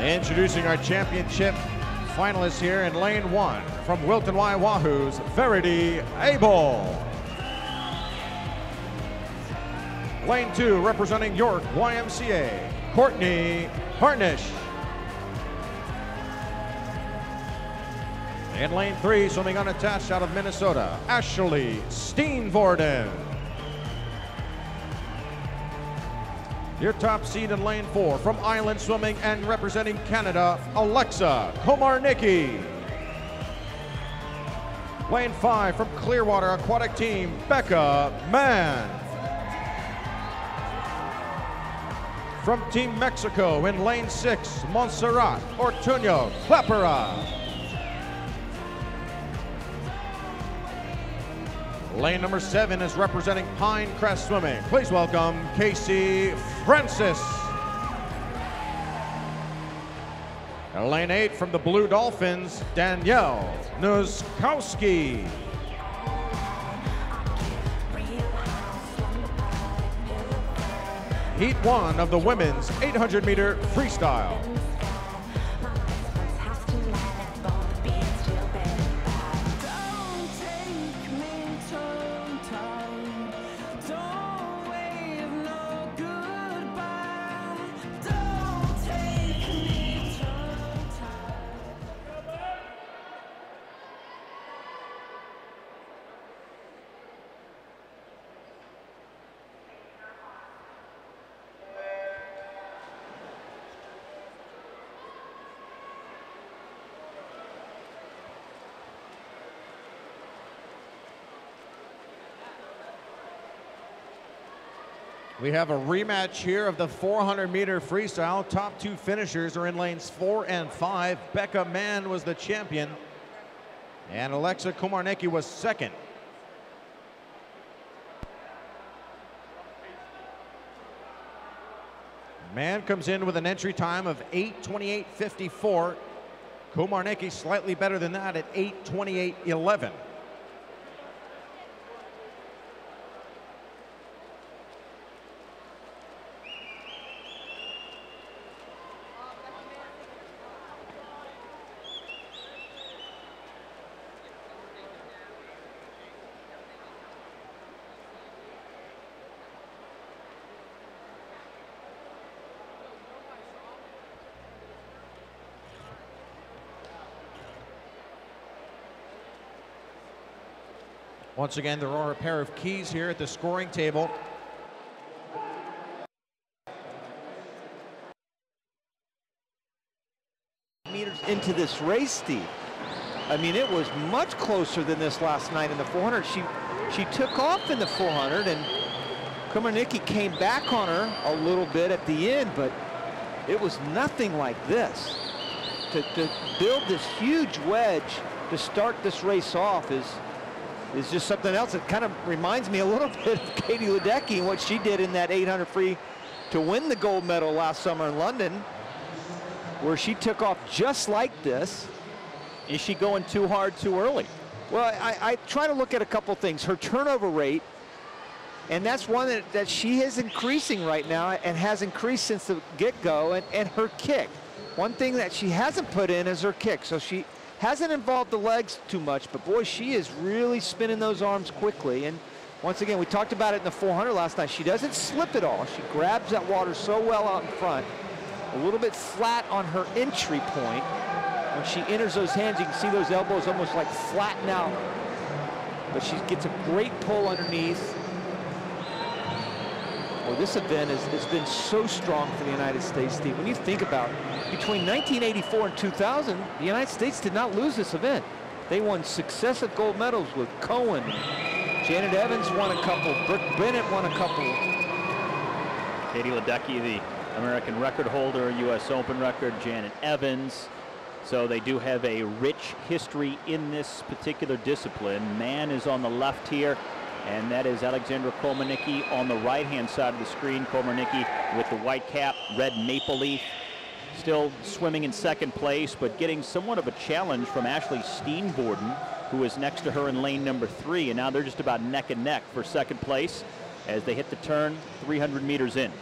Introducing our championship finalists here in lane 1 from Wilton Y. Wahoo's Verity Abel. Lane 2 representing York YMCA, Courtney Harnish. In lane 3, swimming unattached out of Minnesota, Ashley Steenvoorden. Your top seed in lane 4 from Island Swimming and representing Canada, Alexa Komarnicki. Lane 5 from Clearwater Aquatic Team, Becca Mann. From Team Mexico in lane 6, Montserrat Ortuño Clepera. Lane number 7 is representing Pinecrest Swimming. Please welcome Casey Francis. And lane 8 from the Blue Dolphins, Danielle Nuskowski. Heat 1 of the women's 800-meter freestyle. We have a rematch here of the 400-meter freestyle. Top 2 finishers are in lanes 4 and 5. Becca Mann was the champion, and Alexa Komarnicki was second. Mann comes in with an entry time of 8:28.54. Komarnicki slightly better than that at 8:28.11. Once again, there are a pair of keys here at the scoring table. Meters into this race, Steve. I mean, it was much closer than this last night in the 400. She took off in the 400, and Komarnicki came back on her a little bit at the end, but it was nothing like this. To build this huge wedge to start this race off is just something else. It kind of reminds me a little bit of Katie Ledecky and what she did in that 800 free to win the gold medal last summer in London, where she took off just like this. Is she going too hard too early? Well, I try to look at a couple things. Her turnover rate, and that's one that she is increasing right now and has increased since the get-go, and her kick. One thing that she hasn't put in is her kick. So she hasn't involved the legs too much, but boy, she is really spinning those arms quickly. And once again, we talked about it in the 400 last night. She doesn't slip at all. She grabs that water so well out in front. A little bit flat on her entry point. When she enters those hands, you can see those elbows almost like flatten out. But she gets a great pull underneath. Well, this event has been so strong for the United States, Steve. When you think about it, between 1984 and 2000, the United States did not lose this event. They won successive gold medals with Cohen. Janet Evans won a couple. Brooke Bennett won a couple. Katie Ledecky, the American record holder, U.S. Open record. Janet Evans. So they do have a rich history in this particular discipline. Mann is on the left here, and that is Alexandra Komarnicki on the right-hand side of the screen. Komarnicki with the white cap, red maple leaf. Still swimming in second place, but getting somewhat of a challenge from Ashley Steenvoorden, who is next to her in lane number 3, and now they're just about neck and neck for second place as they hit the turn 300 meters in.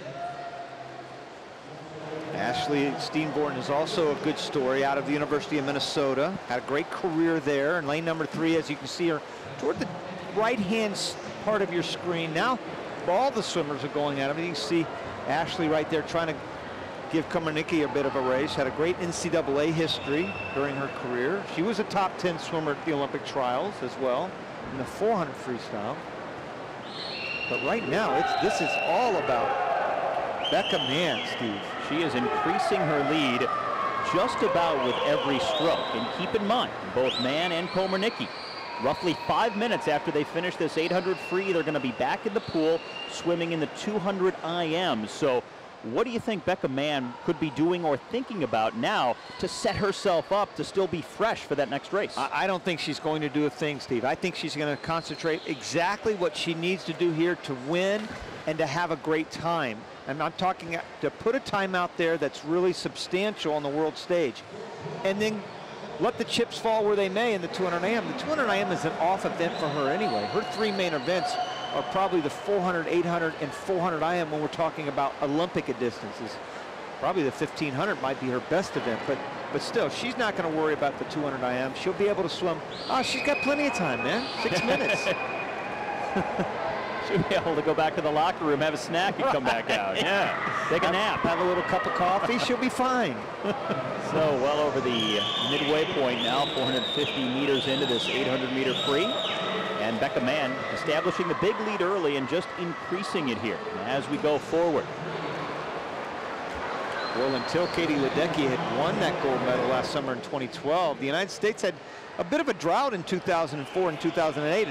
Ashley Steenborn is also a good story out of the University of Minnesota. Had a great career there. And lane number 3, as you can see her toward the right-hand part of your screen. Now, all the swimmers are going at him. You can see Ashley right there trying to give Komarnicki a bit of a race. Had a great NCAA history during her career. She was a top 10 swimmer at the Olympic trials as well in the 400 freestyle. But right now, this is all about Becca Mann, Steve. She is increasing her lead just about with every stroke. And keep in mind, both Mann and Komarnicki, roughly 5 minutes after they finish this 800 free, they're going to be back in the pool swimming in the 200 IM. So what do you think Becca Mann could be doing or thinking about now to set herself up to still be fresh for that next race? I don't think she's going to do a thing, Steve. I think she's going to concentrate exactly what she needs to do here to win and to have a great time. And I'm talking to put a time out there that's really substantial on the world stage. And then let the chips fall where they may in the 200 IM. The 200 IM is an off event for her anyway. Her 3 main events are probably the 400, 800, and 400 IM when we're talking about Olympic distances. Probably the 1500 might be her best event, but still, she's not going to worry about the 200 IM. She'll be able to swim. Oh, she's got plenty of time, man. 6 minutes. She'll be able to go back to the locker room, have a snack, and come back out. Yeah, take a nap. Have a little cup of coffee. She'll be fine. So well over the midway point now, 450 meters into this 800-meter free. And Becca Mann establishing the big lead early and just increasing it here as we go forward. Well, until Katie Ledecky had won that gold medal last summer in 2012, the United States had a bit of a drought in 2004 and 2008.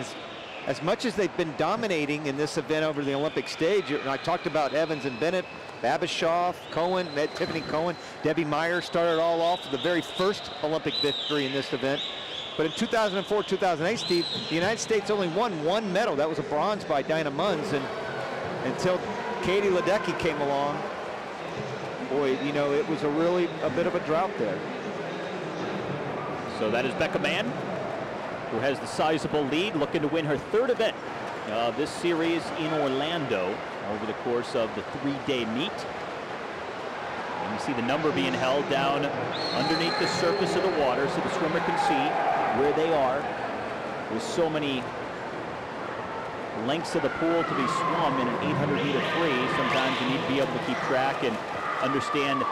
As much as they've been dominating in this event over the Olympic stage, and I talked about Evans and Bennett, Babashoff, Cohen, Tiffany Cohen, Debbie Meyer started all off with the very first Olympic victory in this event. But in 2004, 2008, Steve, the United States only won 1 medal. That was a bronze by Dinah Munns. And until Katie Ledecky came along, boy, you know, it was a bit of a drought there. So that is Becca Mann, who has the sizable lead, looking to win her 3rd event of this series in Orlando over the course of the 3-day meet. And you see the number being held down underneath the surface of the water so the swimmer can see where they are. With so many lengths of the pool to be swum in an 800-meter free, sometimes you need to be able to keep track and understand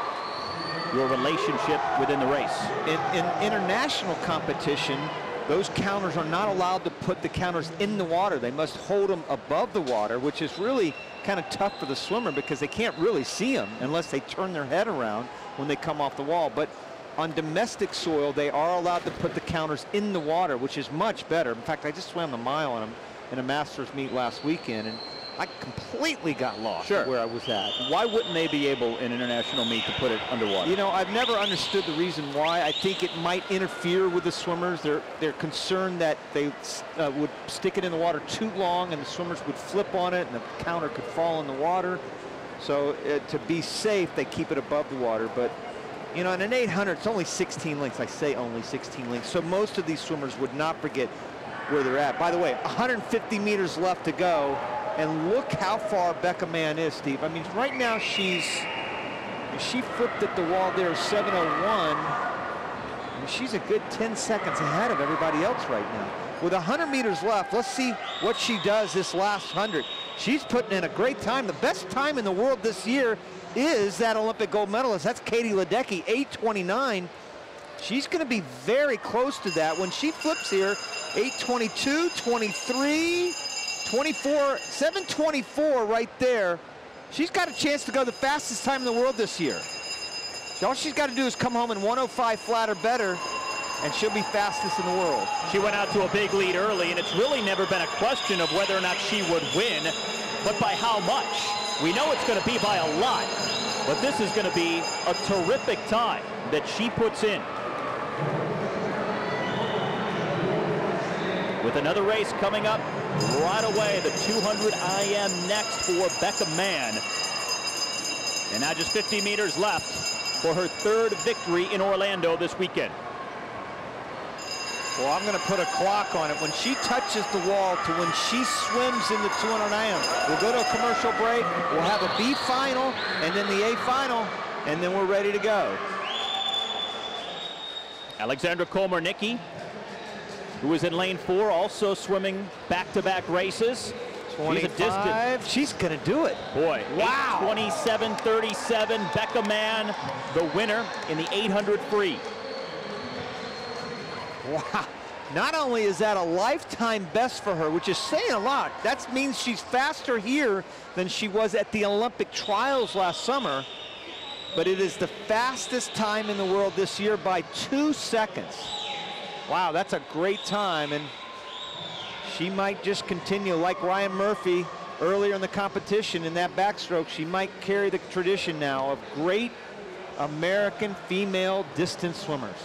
your relationship within the race. In international competition, those counters are not allowed to put the counters in the water. They must hold them above the water, which is really kind of tough for the swimmer because they can't really see them unless they turn their head around when they come off the wall. But on domestic soil, they are allowed to put the counters in the water, which is much better. In fact, I just swam the mile on them in a Masters meet last weekend, and I completely got lost where I was at. Why wouldn't they be able in international meet to put it underwater? You know, I've never understood the reason why. I think it might interfere with the swimmers. They're concerned that they would stick it in the water too long and the swimmers would flip on it and the counter could fall in the water. So to be safe, they keep it above the water. But you know, in an 800, it's only 16 lengths. I say only 16 lengths. So most of these swimmers would not forget where they're at. By the way, 150 meters left to go. And look how far Becca Mann is, Steve. I mean, right now she flipped at the wall there, 7:01. And she's a good 10 seconds ahead of everybody else right now. With 100 meters left, let's see what she does this last 100. She's putting in a great time. The best time in the world this year is that Olympic gold medalist. That's Katie Ledecky, 8:29. She's going to be very close to that when she flips here. 8:22, 23, 24, 7:24 right there. She's got a chance to go the fastest time in the world this year. All she's got to do is come home in 105 flat or better, and she'll be fastest in the world. She went out to a big lead early, and it's really never been a question of whether or not she would win, but by how much. We know it's going to be by a lot, but this is going to be a terrific time that she puts in. With another race coming up right away, the 200 IM next for Becca Mann. And now just 50 meters left for her 3rd victory in Orlando this weekend. Well, I'm going to put a clock on it. When she touches the wall to when she swims in the 200 IM, we'll go to a commercial break. We'll have a B final and then the A final. and then we're ready to go. Alexandra Komarnicki, who is in lane 4, also swimming back-to-back races. 25. She's going to do it. Boy, wow. 8:27.37. Becca Mann, the winner in the 800 free. Wow. Not only is that a lifetime best for her, which is saying a lot, that means she's faster here than she was at the Olympic trials last summer, but it is the fastest time in the world this year by 2 seconds. Wow, that's a great time, and she might just continue like Ryan Murphy earlier in the competition in that backstroke. She might carry the tradition now of great American female distance swimmers.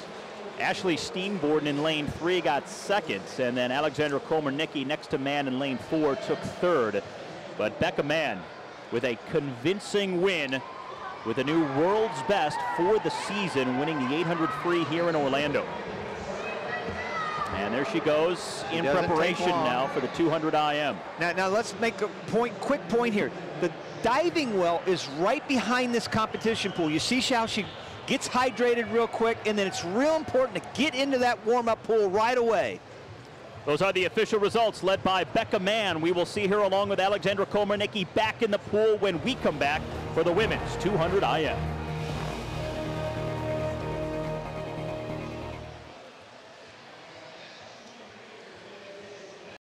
Ashley Steenborden in lane 3 got second, and then Alexandra Komarnicki next to Mann in lane 4 took third. But Becca Mann with a convincing win with a new world's best for the season, winning the 800 free here in Orlando. And there she goes in preparation now for the 200 IM. Now let's make a quick point here. The diving well is right behind this competition pool. You see how she gets hydrated real quick, and then it's real important to get into that warm-up pool right away. Those are the official results led by Becca Mann. We will see her along with Alexandra Komarnicki back in the pool when we come back for the women's 200 IM.